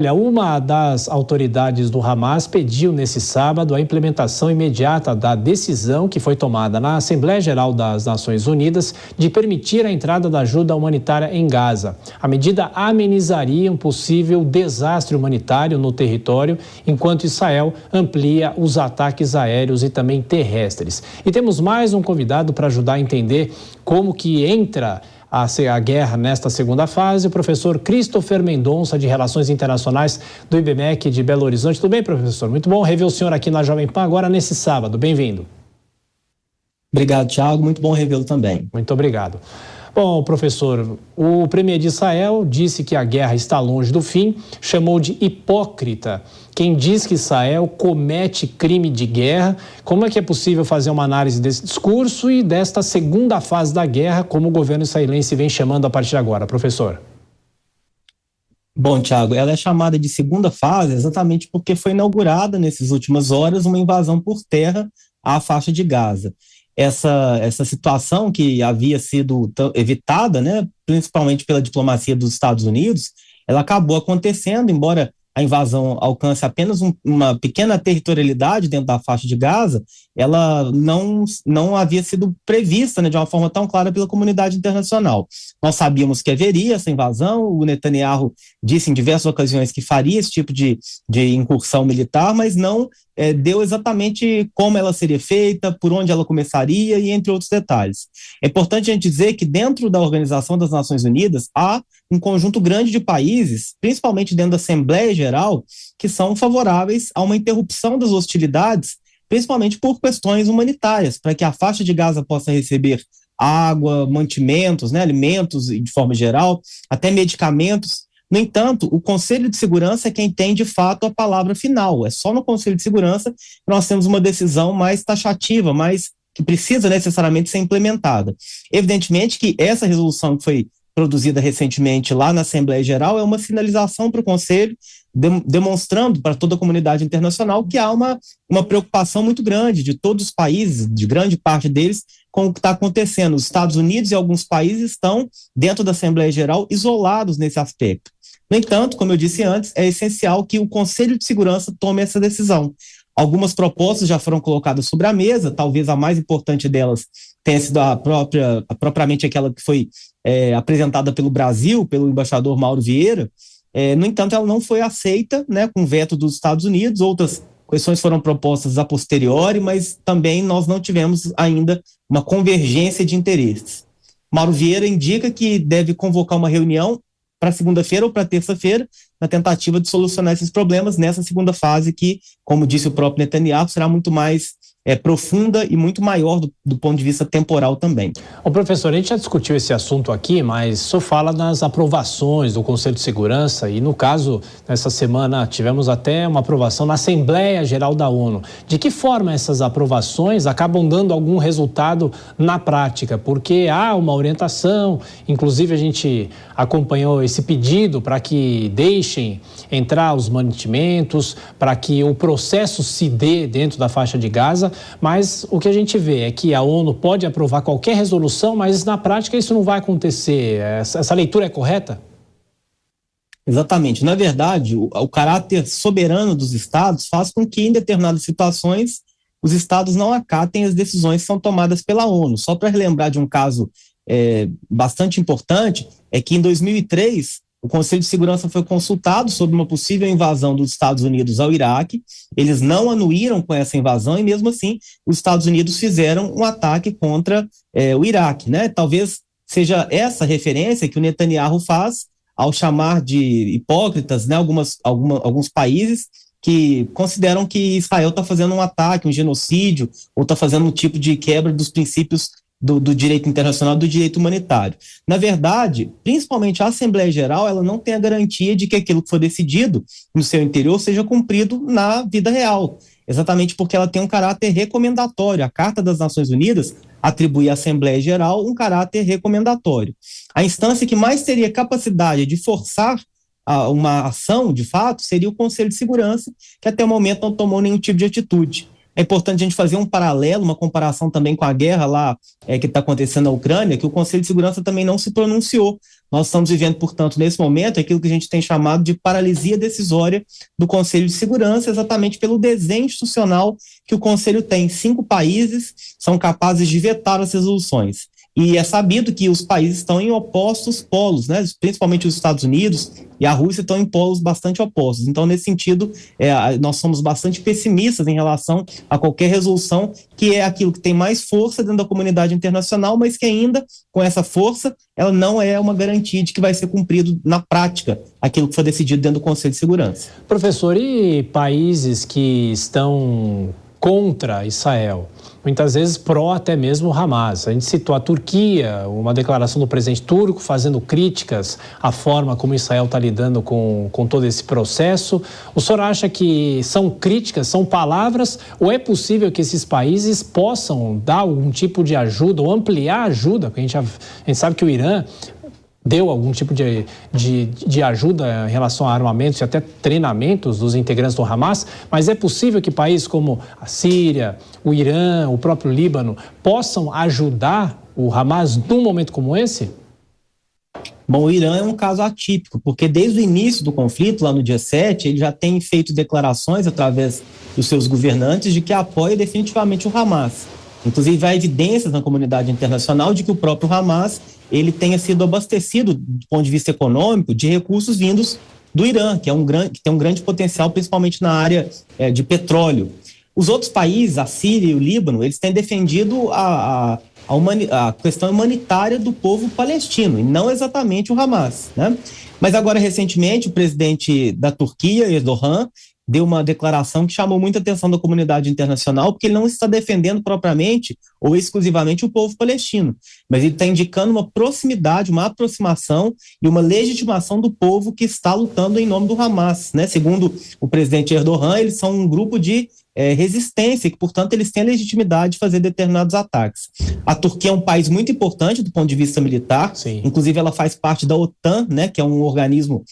Olha, uma das autoridades do Hamas pediu nesse sábado a implementação imediata da decisão que foi tomada na Assembleia Geral das Nações Unidas de permitir a entrada da ajuda humanitária em Gaza. A medida amenizaria um possível desastre humanitário no território, enquanto Israel amplia os ataques aéreos e também terrestres. E temos mais um convidado para ajudar a entender como que entra a guerra nesta segunda fase, o professor Christopher Mendonça, de Relações Internacionais do IBMEC de Belo Horizonte. Tudo bem, professor? Muito bom rever o senhor aqui na Jovem Pan agora nesse sábado. Bem-vindo. Obrigado, Thiago. Muito bom revê-lo também. Muito obrigado. Bom, professor, o premier de Israel disse que a guerra está longe do fim, chamou de hipócrita quem diz que Israel comete crime de guerra. Como é que é possível fazer uma análise desse discurso e desta segunda fase da guerra, como o governo israelense vem chamando a partir de agora, professor? Bom, Thiago, ela é chamada de segunda fase exatamente porque foi inaugurada nessas últimas horas uma invasão por terra à faixa de Gaza. Essa situação que havia sido evitada, né, principalmente pela diplomacia dos Estados Unidos, ela acabou acontecendo, embora a invasão alcance apenas uma pequena territorialidade dentro da faixa de Gaza, ela não havia sido prevista, né, de uma forma tão clara pela comunidade internacional. Nós sabíamos que haveria essa invasão, o Netanyahu disse em diversas ocasiões que faria esse tipo de incursão militar, mas não deu exatamente como ela seria feita, por onde ela começaria e entre outros detalhes. É importante a gente dizer que dentro da Organização das Nações Unidas há um conjunto grande de países, principalmente dentro da Assembleia Geral, que são favoráveis a uma interrupção das hostilidades, principalmente por questões humanitárias, para que a faixa de Gaza possa receber água, mantimentos, né, alimentos de forma geral, até medicamentos. No entanto, o Conselho de Segurança é quem tem, de fato, a palavra final. É só no Conselho de Segurança que nós temos uma decisão mais taxativa, mais que precisa necessariamente ser implementada. Evidentemente que essa resolução que foi produzida recentemente lá na Assembleia Geral é uma sinalização para o Conselho, demonstrando para toda a comunidade internacional que há uma preocupação muito grande de todos os países, de grande parte deles, com o que está acontecendo. Os Estados Unidos e alguns países estão, dentro da Assembleia Geral, isolados nesse aspecto. No entanto, como eu disse antes, é essencial que o Conselho de Segurança tome essa decisão. Algumas propostas já foram colocadas sobre a mesa, talvez a mais importante delas tenha sido propriamente aquela que foi apresentada pelo Brasil, pelo embaixador Mauro Vieira. No entanto, ela não foi aceita, né, com veto dos Estados Unidos. Outras questões foram propostas a posteriori, mas também nós não tivemos ainda uma convergência de interesses. Mauro Vieira indica que deve convocar uma reunião para segunda-feira ou para terça-feira, na tentativa de solucionar esses problemas nessa segunda fase que, como disse o próprio Netanyahu, será muito mais profunda e muito maior do ponto de vista temporal também. O professor, a gente já discutiu esse assunto aqui, mas só fala nas aprovações do Conselho de Segurança e, no caso, nessa semana tivemos até uma aprovação na Assembleia Geral da ONU. De que forma essas aprovações acabam dando algum resultado na prática? Porque há uma orientação, inclusive a gente acompanhou esse pedido para que deixem entrar os mantimentos, para que o processo se dê dentro da faixa de Gaza, mas o que a gente vê é que a ONU pode aprovar qualquer resolução, mas na prática isso não vai acontecer. Essa leitura é correta? Exatamente. Na verdade, o caráter soberano dos estados faz com que, em determinadas situações, os estados não acatem as decisões que são tomadas pela ONU. Só para relembrar de um caso bastante importante, é que em 2003, o Conselho de Segurança foi consultado sobre uma possível invasão dos Estados Unidos ao Iraque. Eles não anuíram com essa invasão e, mesmo assim, os Estados Unidos fizeram um ataque contra o Iraque, né? Talvez seja essa referência que o Netanyahu faz ao chamar de hipócritas, né, alguns países que consideram que Israel está fazendo um ataque, um genocídio, ou está fazendo um tipo de quebra dos princípios do direito internacional, do direito humanitário. Na verdade, principalmente a Assembleia Geral, ela não tem a garantia de que aquilo que for decidido no seu interior seja cumprido na vida real, exatamente porque ela tem um caráter recomendatório. A Carta das Nações Unidas atribui à Assembleia Geral um caráter recomendatório. A instância que mais teria capacidade de forçar uma ação, de fato, seria o Conselho de Segurança, que até o momento não tomou nenhum tipo de atitude. É importante a gente fazer um paralelo, uma comparação também com a guerra lá que está acontecendo na Ucrânia, que o Conselho de Segurança também não se pronunciou. Nós estamos vivendo, portanto, nesse momento, aquilo que a gente tem chamado de paralisia decisória do Conselho de Segurança, exatamente pelo desenho institucional que o Conselho tem. 5 países são capazes de vetar as resoluções. E é sabido que os países estão em opostos polos, né? Principalmente os Estados Unidos e a Rússia estão em polos bastante opostos. Então, nesse sentido, nós somos bastante pessimistas em relação a qualquer resolução que é aquilo que tem mais força dentro da comunidade internacional, mas que ainda, com essa força, ela não é uma garantia de que vai ser cumprido na prática aquilo que foi decidido dentro do Conselho de Segurança. Professor, e países que estão contra Israel, muitas vezes pró até mesmo o Hamas? A gente citou a Turquia, uma declaração do presidente turco fazendo críticas à forma como Israel está lidando com todo esse processo. O senhor acha que são críticas, são palavras, ou é possível que esses países possam dar algum tipo de ajuda ou ampliar a ajuda? Porque a gente sabe que o Irã deu algum tipo de ajuda em relação a armamentos e até treinamentos dos integrantes do Hamas, mas é possível que países como a Síria, o Irã, o próprio Líbano possam ajudar o Hamas num momento como esse? Bom, o Irã é um caso atípico, porque desde o início do conflito, lá no dia 7, ele já tem feito declarações através dos seus governantes de que apoia definitivamente o Hamas. Inclusive, há evidências na comunidade internacional de que o próprio Hamas ele tenha sido abastecido, do ponto de vista econômico, de recursos vindos do Irã, que tem um grande potencial, principalmente na área de petróleo. Os outros países, a Síria e o Líbano, eles têm defendido a questão humanitária do povo palestino, e não exatamente o Hamas, né? Mas agora, recentemente, o presidente da Turquia, Erdogan, deu uma declaração que chamou muita atenção da comunidade internacional, porque ele não está defendendo propriamente ou exclusivamente o povo palestino, mas ele está indicando uma proximidade, uma aproximação e uma legitimação do povo que está lutando em nome do Hamas, né? Segundo o presidente Erdogan, eles são um grupo de resistência, que, portanto, eles têm a legitimidade de fazer determinados ataques. A Turquia é um país muito importante do ponto de vista militar. Sim. Inclusive ela faz parte da OTAN, né, que é um organismo,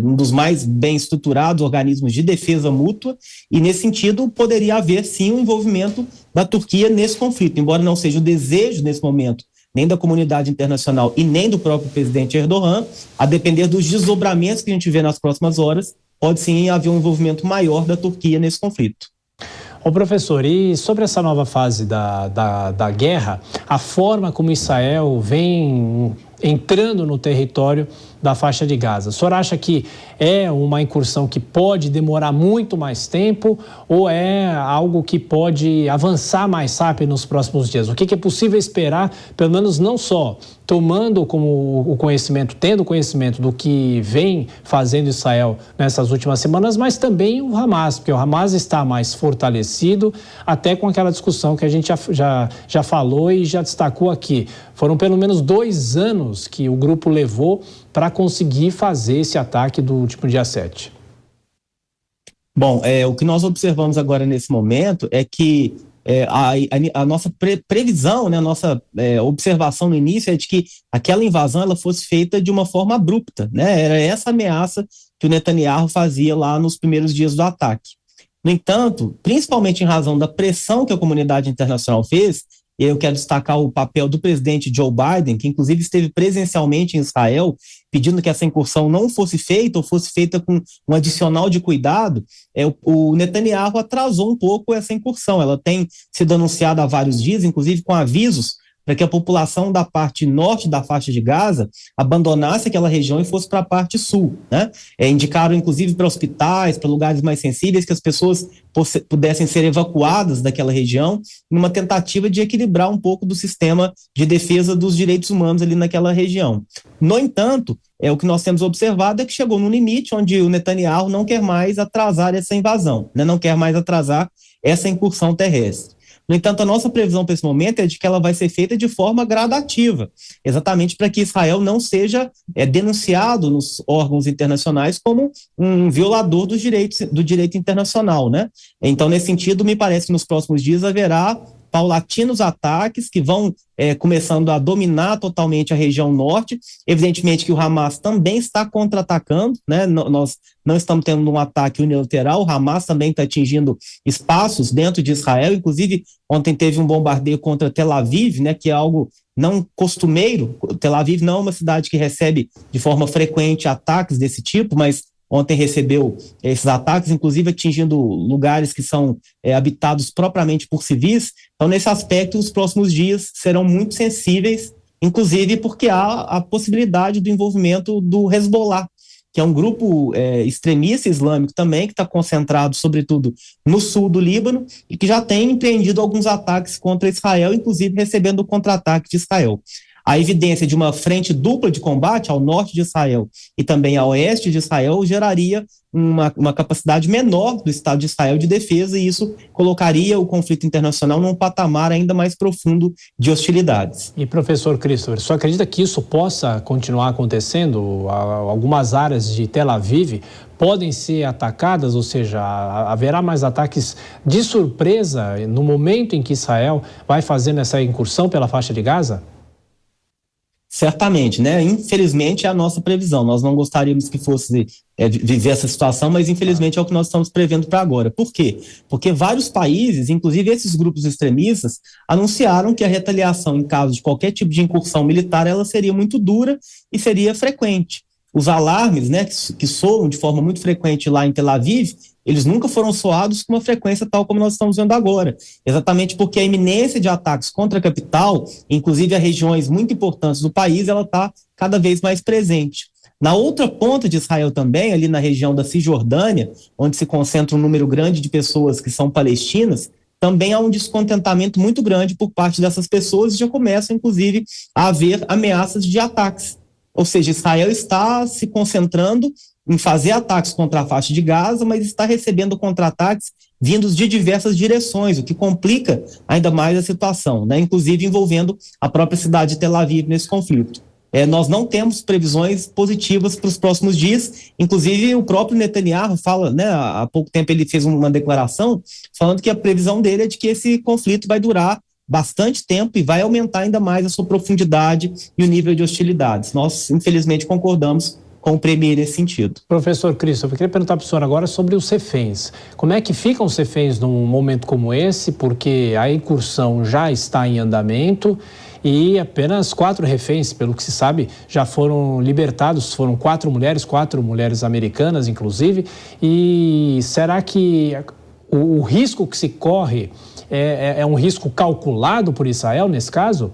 um dos mais bem estruturados organismos de defesa mútua, e nesse sentido poderia haver sim um envolvimento da Turquia nesse conflito, embora não seja o desejo nesse momento nem da comunidade internacional e nem do próprio presidente Erdogan, a depender dos desdobramentos que a gente vê nas próximas horas, pode sim haver um envolvimento maior da Turquia nesse conflito. Ô professor, e sobre essa nova fase da guerra, a forma como Israel vem entrando no território da faixa de Gaza, o senhor acha que é uma incursão que pode demorar muito mais tempo ou é algo que pode avançar mais rápido nos próximos dias? O que é possível esperar, pelo menos não só tomando como o conhecimento, tendo conhecimento do que vem fazendo Israel nessas últimas semanas, mas também o Hamas, porque o Hamas está mais fortalecido, até com aquela discussão que a gente já falou e já destacou aqui. Foram pelo menos 2 anos que o grupo levou para conseguir fazer esse ataque do último dia 7. Bom, o que nós observamos agora nesse momento é que a nossa previsão, né, a nossa observação no início é de que aquela invasão ela fosse feita de uma forma abrupta, né? Era essa ameaça que o Netanyahu fazia lá nos primeiros dias do ataque. No entanto, principalmente em razão da pressão que a comunidade internacional fez, e eu quero destacar o papel do presidente Joe Biden, que inclusive esteve presencialmente em Israel, pedindo que essa incursão não fosse feita ou fosse feita com um adicional de cuidado, o Netanyahu atrasou um pouco essa incursão. Ela tem sido anunciada há vários dias, inclusive com avisos para que a população da parte norte da faixa de Gaza abandonasse aquela região e fosse para a parte sul, né? Indicaram, inclusive, para hospitais, para lugares mais sensíveis, que as pessoas pudessem ser evacuadas daquela região, numa tentativa de equilibrar um pouco do sistema de defesa dos direitos humanos ali naquela região. No entanto, o que nós temos observado é que chegou num limite onde o Netanyahu não quer mais atrasar essa invasão, né? Não quer mais atrasar essa incursão terrestre. No entanto, a nossa previsão para esse momento é de que ela vai ser feita de forma gradativa, exatamente para que Israel não seja denunciado nos órgãos internacionais como um violador do direito internacional, né? Então, nesse sentido, me parece que nos próximos dias haverá paulatinos ataques que vão começando a dominar totalmente a região norte. Evidentemente que o Hamas também está contra-atacando, né? Nós não estamos tendo um ataque unilateral, o Hamas também está atingindo espaços dentro de Israel, inclusive ontem teve um bombardeio contra Tel Aviv, né? Que é algo não costumeiro. Tel Aviv não é uma cidade que recebe de forma frequente ataques desse tipo, mas ontem recebeu esses ataques, inclusive atingindo lugares que são habitados propriamente por civis. Então, nesse aspecto, os próximos dias serão muito sensíveis, inclusive porque há a possibilidade do envolvimento do Hezbollah, que é um grupo extremista islâmico também, que está concentrado, sobretudo, no sul do Líbano, e que já tem empreendido alguns ataques contra Israel, inclusive recebendo o contra-ataque de Israel. A evidência de uma frente dupla de combate ao norte de Israel e também ao oeste de Israel geraria uma capacidade menor do Estado de Israel de defesa, e isso colocaria o conflito internacional num patamar ainda mais profundo de hostilidades. E, professor Christopher, você acredita que isso possa continuar acontecendo? Algumas áreas de Tel Aviv podem ser atacadas, ou seja, haverá mais ataques de surpresa no momento em que Israel vai fazendo essa incursão pela faixa de Gaza? Certamente, né? Infelizmente é a nossa previsão. Nós não gostaríamos que fosse viver essa situação, mas infelizmente é o que nós estamos prevendo para agora. Por quê? Porque vários países, inclusive esses grupos extremistas, anunciaram que a retaliação em caso de qualquer tipo de incursão militar, ela seria muito dura e seria frequente. Os alarmes, né, que soam de forma muito frequente lá em Tel Aviv, eles nunca foram soados com uma frequência tal como nós estamos vendo agora, exatamente porque a iminência de ataques contra a capital, inclusive a regiões muito importantes do país, ela está cada vez mais presente. Na outra ponta de Israel também, ali na região da Cisjordânia, onde se concentra um número grande de pessoas que são palestinas, também há um descontentamento muito grande por parte dessas pessoas e já começam, inclusive, a haver ameaças de ataques. Ou seja, Israel está se concentrando em fazer ataques contra a faixa de Gaza, mas está recebendo contra-ataques vindos de diversas direções, o que complica ainda mais a situação, né? Inclusive envolvendo a própria cidade de Tel Aviv nesse conflito. Nós não temos previsões positivas para os próximos dias, inclusive o próprio Netanyahu fala, né, há pouco tempo ele fez uma declaração falando que a previsão dele é de que esse conflito vai durar bastante tempo e vai aumentar ainda mais a sua profundidade e o nível de hostilidades. Nós, infelizmente, concordamos com o Premier nesse sentido. Professor Christopher, eu queria perguntar para o senhor agora sobre os reféns. Como é que ficam os reféns num momento como esse, porque a incursão já está em andamento e apenas 4 reféns, pelo que se sabe, já foram libertados, foram 4 mulheres americanas, inclusive, e será que o risco que se corre é um risco calculado por Israel nesse caso?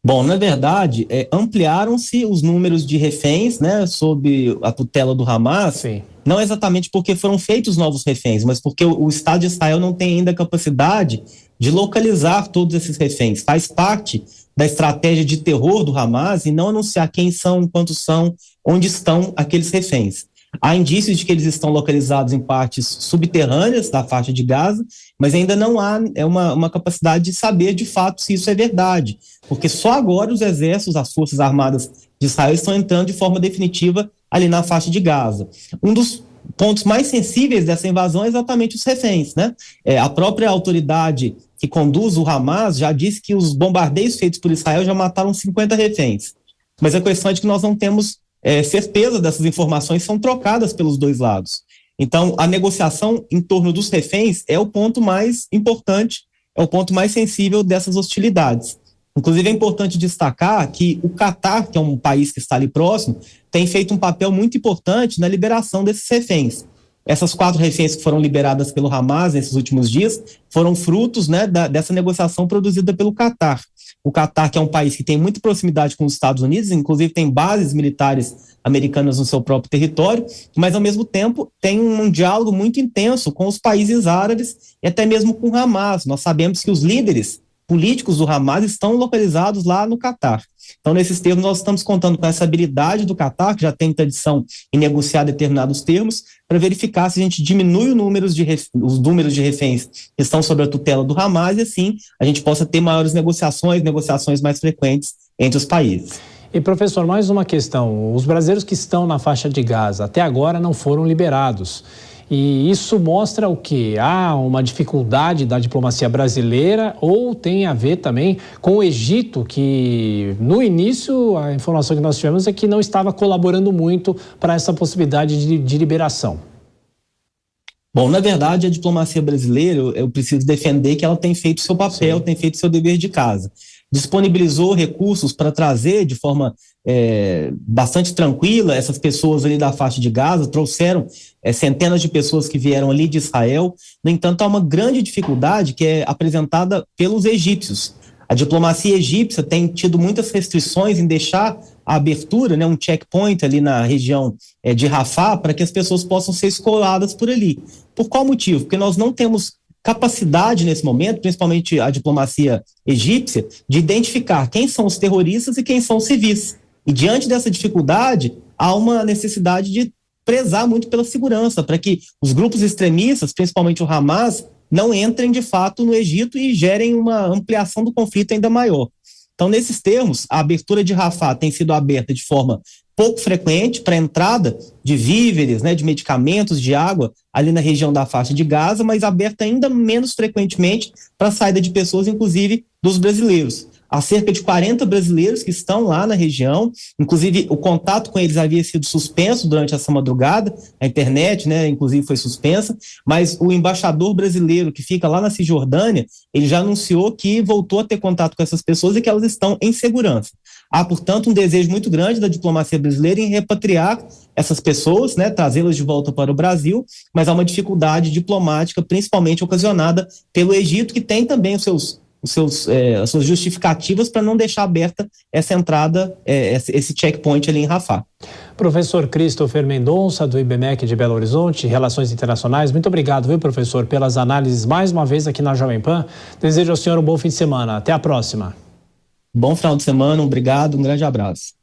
Bom, na verdade, ampliaram-se os números de reféns, né, sob a tutela do Hamas. Sim. Não exatamente porque foram feitos novos reféns, mas porque o Estado de Israel não tem ainda capacidade de localizar todos esses reféns. Faz parte da estratégia de terror do Hamas e não anunciar quem são, quantos são, onde estão aqueles reféns. Há indícios de que eles estão localizados em partes subterrâneas da faixa de Gaza, mas ainda não há uma capacidade de saber de fato se isso é verdade, porque só agora os exércitos, as forças armadas de Israel estão entrando de forma definitiva ali na faixa de Gaza. Um dos pontos mais sensíveis dessa invasão é exatamente os reféns, né? A própria autoridade que conduz o Hamas já disse que os bombardeios feitos por Israel já mataram 50 reféns, mas a questão é de que nós não temos certeza dessas informações, são trocadas pelos dois lados. Então, a negociação em torno dos reféns é o ponto mais importante, é o ponto mais sensível dessas hostilidades. Inclusive, é importante destacar que o Catar, que é um país que está ali próximo, tem feito um papel muito importante na liberação desses reféns. Essas 4 reféns que foram liberadas pelo Hamas nesses últimos dias foram frutos, né, dessa negociação produzida pelo Catar. O Catar, que é um país que tem muita proximidade com os Estados Unidos, inclusive tem bases militares americanas no seu próprio território, mas ao mesmo tempo tem um diálogo muito intenso com os países árabes e até mesmo com o Hamas. Nós sabemos que os líderes políticos do Hamas estão localizados lá no Catar. Então, nesses termos, nós estamos contando com essa habilidade do Catar, que já tem tradição em negociar determinados termos, para verificar se a gente diminui os números de reféns que estão sob a tutela do Hamas e, assim, a gente possa ter maiores negociações mais frequentes entre os países. E, professor, mais uma questão. Os brasileiros que estão na faixa de Gaza até agora não foram liberados. E isso mostra o quê? Há uma dificuldade da diplomacia brasileira ou tem a ver também com o Egito, que no início a informação que nós tivemos é que não estava colaborando muito para essa possibilidade de liberação? Bom, na verdade, a diplomacia brasileira, eu preciso defender que ela tem feito seu papel, Sim. tem feito seu dever de casa. Disponibilizou recursos para trazer de forma bastante tranquila essas pessoas ali da faixa de Gaza, trouxeram centenas de pessoas que vieram ali de Israel. No entanto, há uma grande dificuldade que é apresentada pelos egípcios. A diplomacia egípcia tem tido muitas restrições em deixar a abertura, né, um checkpoint ali na região de Rafah, para que as pessoas possam ser escoladas por ali. Por qual motivo? Porque nós não temos capacidade nesse momento, principalmente a diplomacia egípcia, de identificar quem são os terroristas e quem são os civis. E diante dessa dificuldade, há uma necessidade de prezar muito pela segurança, para que os grupos extremistas, principalmente o Hamas, não entrem de fato no Egito e gerem uma ampliação do conflito ainda maior. Então, nesses termos, a abertura de Rafah tem sido aberta de forma pouco frequente para a entrada de víveres, né, de medicamentos, de água ali na região da faixa de Gaza, mas aberta ainda menos frequentemente para a saída de pessoas, inclusive dos brasileiros. Há cerca de 40 brasileiros que estão lá na região, inclusive o contato com eles havia sido suspenso durante essa madrugada, a internet, né, inclusive foi suspensa, mas o embaixador brasileiro que fica lá na Cisjordânia, ele já anunciou que voltou a ter contato com essas pessoas e que elas estão em segurança. Há, portanto, um desejo muito grande da diplomacia brasileira em repatriar essas pessoas, né, trazê-las de volta para o Brasil, mas há uma dificuldade diplomática, principalmente ocasionada pelo Egito, que tem também as suas justificativas para não deixar aberta essa entrada, esse checkpoint ali em Rafah. Professor Christopher Mendonça, do IBMEC de Belo Horizonte, Relações Internacionais, muito obrigado, viu, professor, pelas análises mais uma vez aqui na Jovem Pan. Desejo ao senhor um bom fim de semana. Até a próxima. Bom final de semana, obrigado, um grande abraço.